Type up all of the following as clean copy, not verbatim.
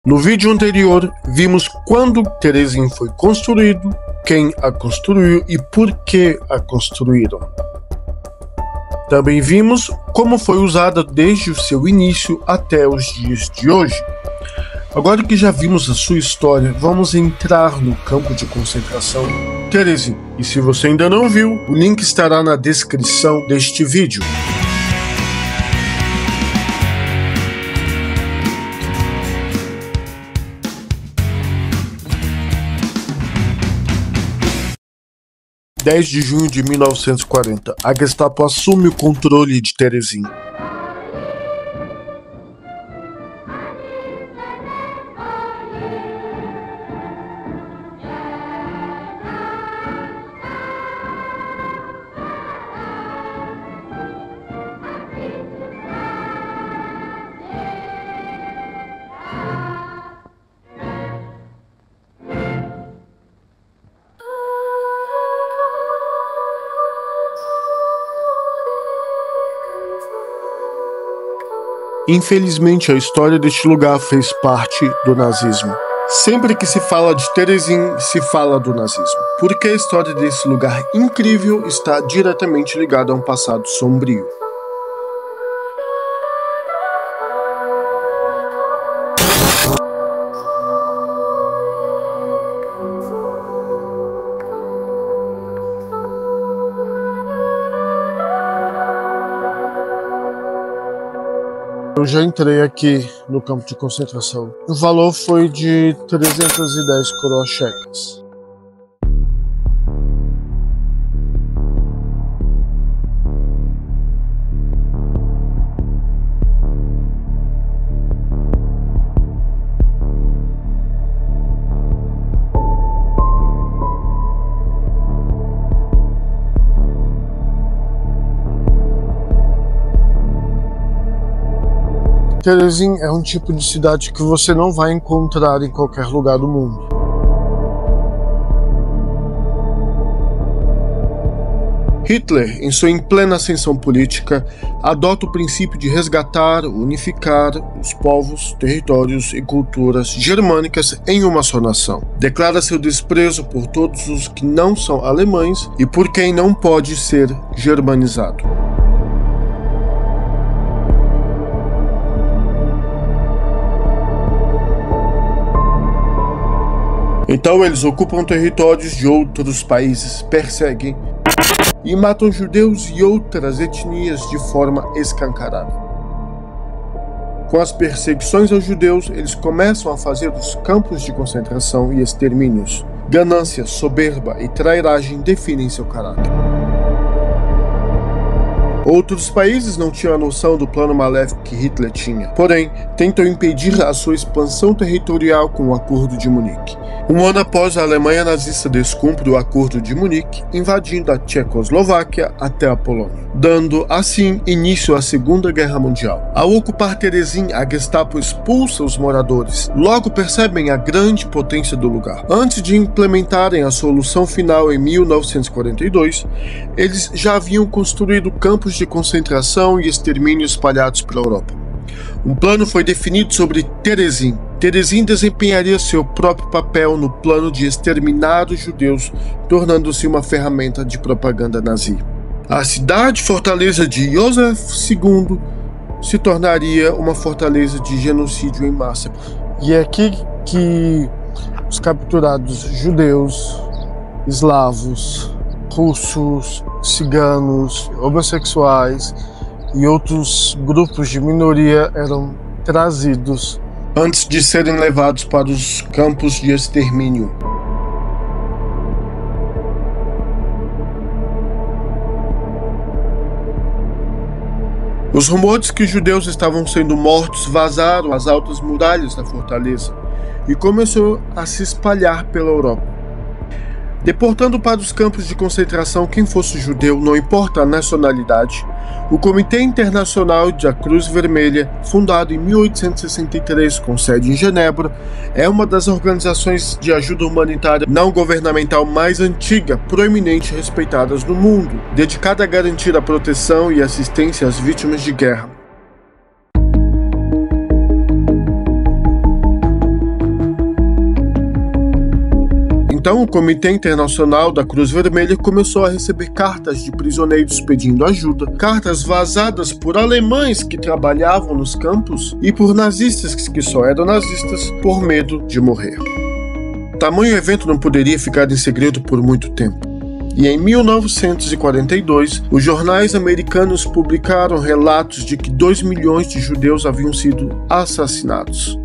No vídeo anterior, vimos quando Terezin foi construído, quem a construiu e por que a construíram. Também vimos como foi usada desde o seu início até os dias de hoje. Agora que já vimos a sua história, vamos entrar no campo de concentração Terezin. E se você ainda não viu, o link estará na descrição deste vídeo. Em 10 de junho de 1940, a Gestapo assume o controle de Terezin. Infelizmente, a história deste lugar fez parte do nazismo. Sempre que se fala de Terezin, se fala do nazismo, porque a história desse lugar incrível está diretamente ligada a um passado sombrio. Eu já entrei aqui no campo de concentração. O valor foi de 310 coroas checas. Terezin é um tipo de cidade que você não vai encontrar em qualquer lugar do mundo. Hitler, em sua plena ascensão política, adota o princípio de resgatar, unificar os povos, territórios e culturas germânicas em uma só nação. Declara seu desprezo por todos os que não são alemães e por quem não pode ser germanizado. Então eles ocupam territórios de outros países, perseguem e matam judeus e outras etnias de forma escancarada. Com as perseguições aos judeus, eles começam a fazer os campos de concentração e extermínios. Ganância, soberba e trairagem definem seu caráter. Outros países não tinham a noção do plano maléfico que Hitler tinha, porém, tentam impedir a sua expansão territorial com o Acordo de Munique. Um ano após, a Alemanha nazista descumpre o Acordo de Munique, invadindo a Tchecoslováquia até a Polônia, dando, assim, início à Segunda Guerra Mundial. Ao ocupar Terezin, a Gestapo expulsa os moradores. Logo percebem a grande potência do lugar. Antes de implementarem a solução final em 1942, eles já haviam construído campos de concentração e extermínio espalhados pela Europa. Um plano foi definido sobre Terezin. Terezin desempenharia seu próprio papel no plano de exterminar os judeus, tornando-se uma ferramenta de propaganda nazi. A cidade-fortaleza de Joseph II se tornaria uma fortaleza de genocídio em massa. E é aqui que os capturados judeus, eslavos, russos, ciganos, homossexuais e outros grupos de minoria eram trazidos antes de serem levados para os campos de extermínio. Os rumores que os judeus estavam sendo mortos vazaram às altas muralhas da fortaleza e começou a se espalhar pela Europa. Deportando para os campos de concentração quem fosse judeu, não importa a nacionalidade, o Comitê Internacional da Cruz Vermelha, fundado em 1863 com sede em Genebra, é uma das organizações de ajuda humanitária não governamental mais antiga, proeminente e respeitadas no mundo, dedicada a garantir a proteção e assistência às vítimas de guerra. Então, o Comitê Internacional da Cruz Vermelha começou a receber cartas de prisioneiros pedindo ajuda, cartas vazadas por alemães que trabalhavam nos campos e por nazistas que só eram nazistas por medo de morrer. Tamanho evento não poderia ficar em segredo por muito tempo. E em 1942, os jornais americanos publicaram relatos de que 2 milhões de judeus haviam sido assassinados,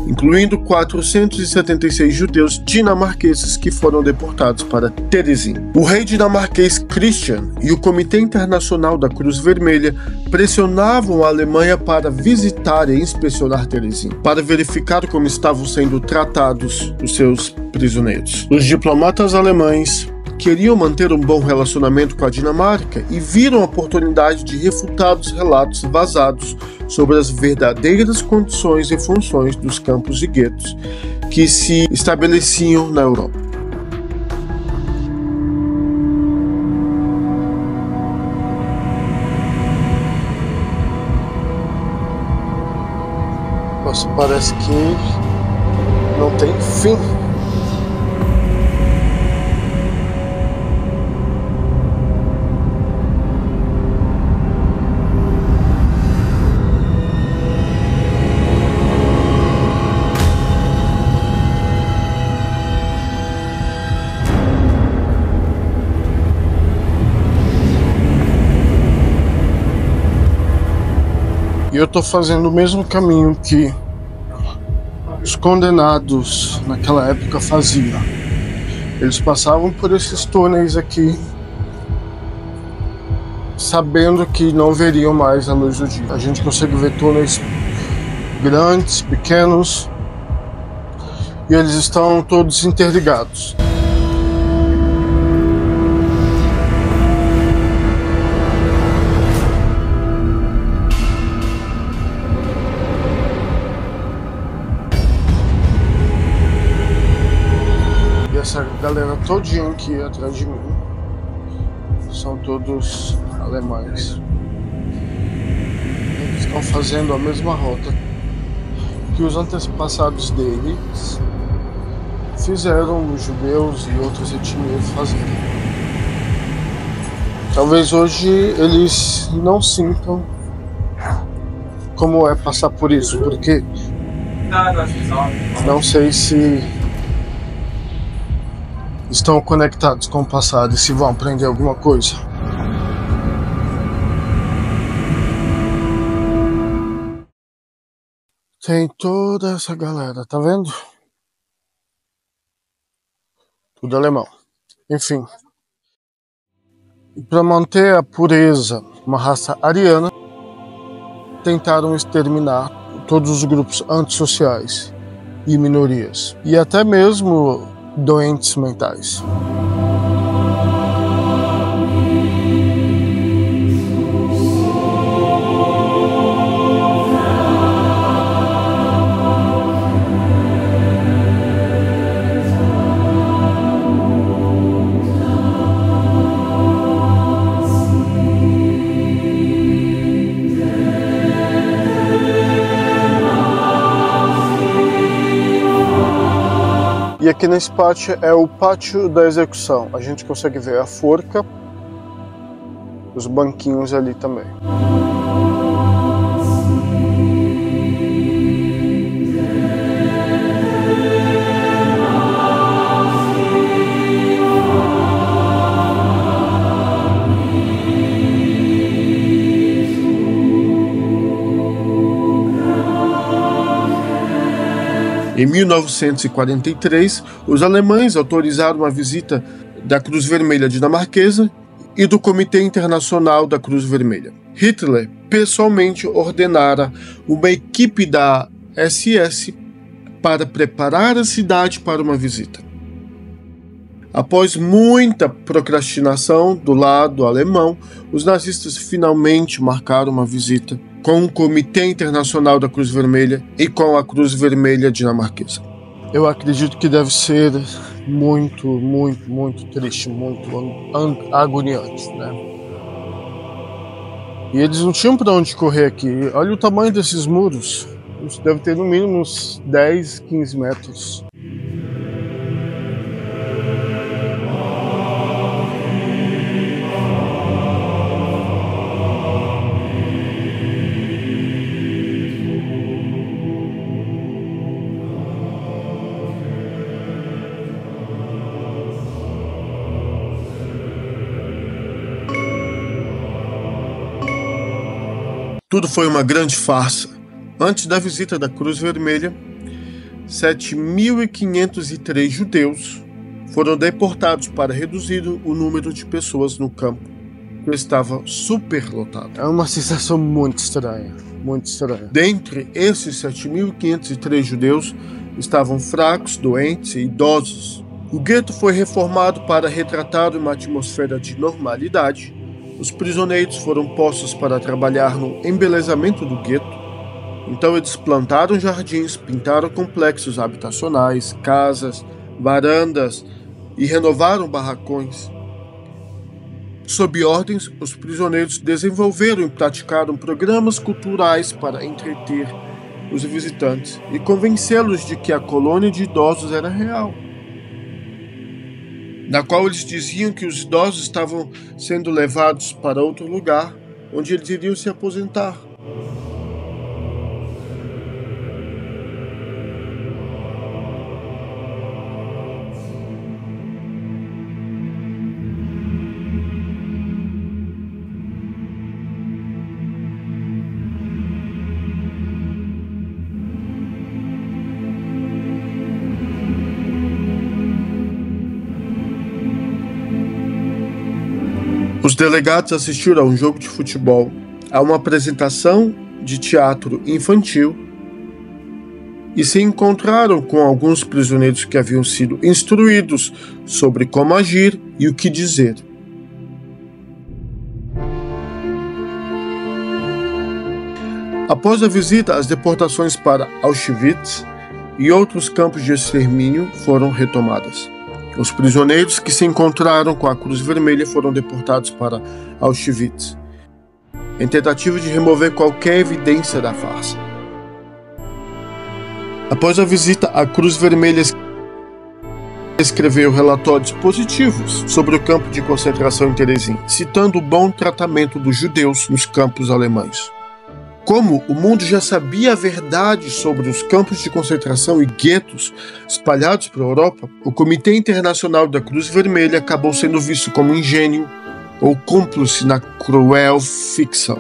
incluindo 476 judeus dinamarqueses que foram deportados para Terezin. O rei dinamarquês Christian e o Comitê Internacional da Cruz Vermelha pressionavam a Alemanha para visitar e inspecionar Terezin, para verificar como estavam sendo tratados os seus prisioneiros. Os diplomatas alemães queriam manter um bom relacionamento com a Dinamarca e viram a oportunidade de refutar os relatos vazados sobre as verdadeiras condições e funções dos campos e guetos que se estabeleciam na Europa. Nossa, parece que não tem fim. E eu estou fazendo o mesmo caminho que os condenados naquela época faziam. Eles passavam por esses túneis aqui, sabendo que não veriam mais a luz do dia. A gente consegue ver túneis grandes, pequenos, e eles estão todos interligados. Essa galera todinha aqui atrás de mim são todos alemães. Eles estão fazendo a mesma rota que os antepassados deles fizeram, os judeus e outras etnias fazerem. Talvez hoje eles não sintam como é passar por isso, porque não sei se estão conectados com o passado e se vão aprender alguma coisa. Tem toda essa galera, tá vendo? Tudo alemão. Enfim. Para manter a pureza, uma raça ariana, tentaram exterminar todos os grupos antissociais e minorias. E até mesmo doentes mentais. E aqui nesse pátio é o pátio da execução. A gente consegue ver a forca, os banquinhos ali também. Em 1943, os alemães autorizaram a visita da Cruz Vermelha dinamarquesa e do Comitê Internacional da Cruz Vermelha. Hitler pessoalmente ordenara uma equipe da SS para preparar a cidade para uma visita. Após muita procrastinação do lado alemão, os nazistas finalmente marcaram uma visita com o Comitê Internacional da Cruz Vermelha e com a Cruz Vermelha dinamarquesa. Eu acredito que deve ser muito, muito, muito triste, muito agoniante, né? E eles não tinham para onde correr aqui. Olha o tamanho desses muros. Isso deve ter no mínimo uns 10, 15 metros. Tudo foi uma grande farsa. Antes da visita da Cruz Vermelha, 7.503 judeus foram deportados para reduzir o número de pessoas no campo, que estava superlotado. É uma sensação muito estranha, muito estranha. Dentre esses 7.503 judeus estavam fracos, doentes e idosos. O gueto foi reformado para retratar uma atmosfera de normalidade. Os prisioneiros foram postos para trabalhar no embelezamento do gueto. Então eles plantaram jardins, pintaram complexos habitacionais, casas, varandas e renovaram barracões. Sob ordens, os prisioneiros desenvolveram e praticaram programas culturais para entreter os visitantes e convencê-los de que a colônia de idosos era real, na qual eles diziam que os idosos estavam sendo levados para outro lugar, onde eles iriam se aposentar. Os delegados assistiram a um jogo de futebol, a uma apresentação de teatro infantil e se encontraram com alguns prisioneiros que haviam sido instruídos sobre como agir e o que dizer. Após a visita, as deportações para Auschwitz e outros campos de extermínio foram retomadas. Os prisioneiros que se encontraram com a Cruz Vermelha foram deportados para Auschwitz, em tentativa de remover qualquer evidência da farsa. Após a visita, a Cruz Vermelha escreveu relatórios positivos sobre o campo de concentração em Terezin, citando o bom tratamento dos judeus nos campos alemães. Como o mundo já sabia a verdade sobre os campos de concentração e guetos espalhados pela Europa, o Comitê Internacional da Cruz Vermelha acabou sendo visto como ingênuo ou cúmplice na cruel ficção.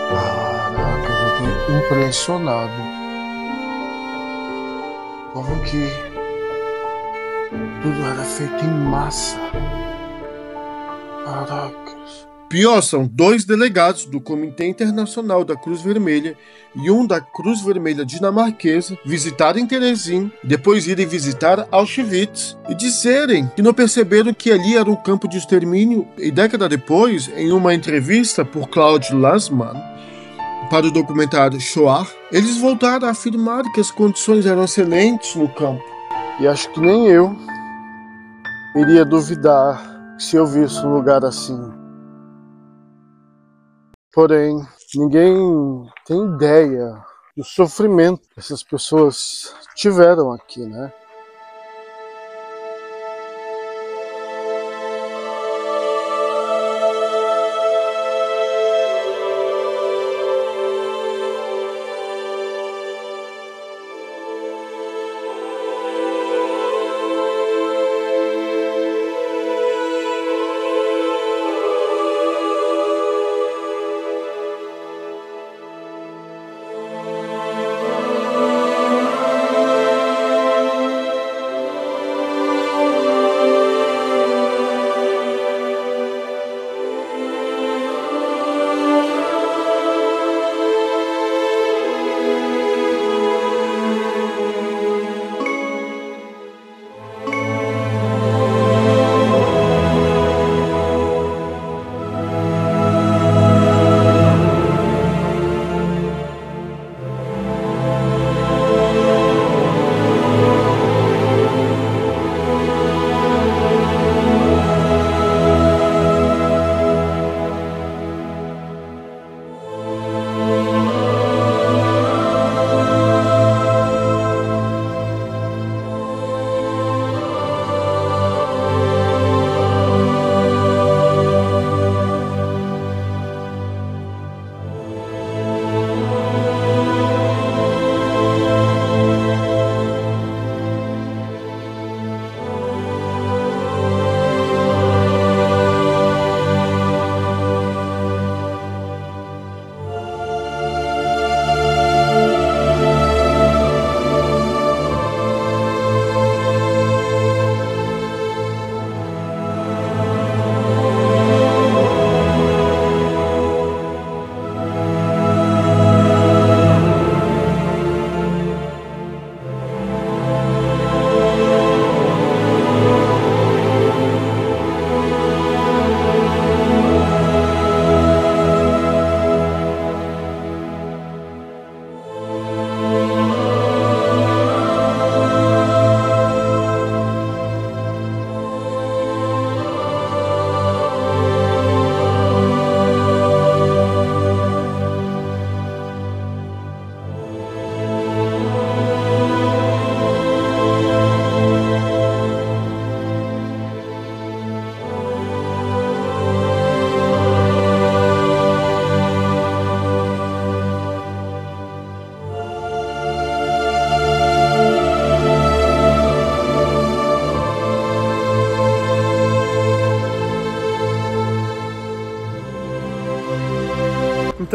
Caraca, eu tô impressionado. Como que tudo era feito em massa. Caracas. Pior, são 2 delegados do Comitê Internacional da Cruz Vermelha e um da Cruz Vermelha dinamarquesa visitarem Terezin, depois irem visitar Auschwitz e dizerem que não perceberam que ali era um campo de extermínio. E década depois, em uma entrevista por Claude Lanzmann para o documentário Shoah, eles voltaram a afirmar que as condições eram excelentes no campo. E acho que nem eu iria duvidar se eu visse um lugar assim. Porém, ninguém tem ideia do sofrimento que essas pessoas tiveram aqui, né?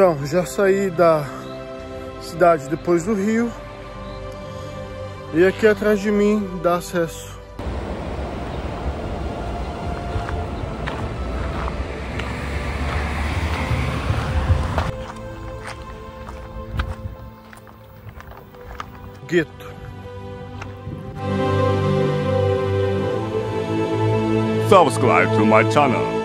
Então, já saí da cidade depois do rio. E aqui atrás de mim dá acesso gueto. Subscribe to my channel.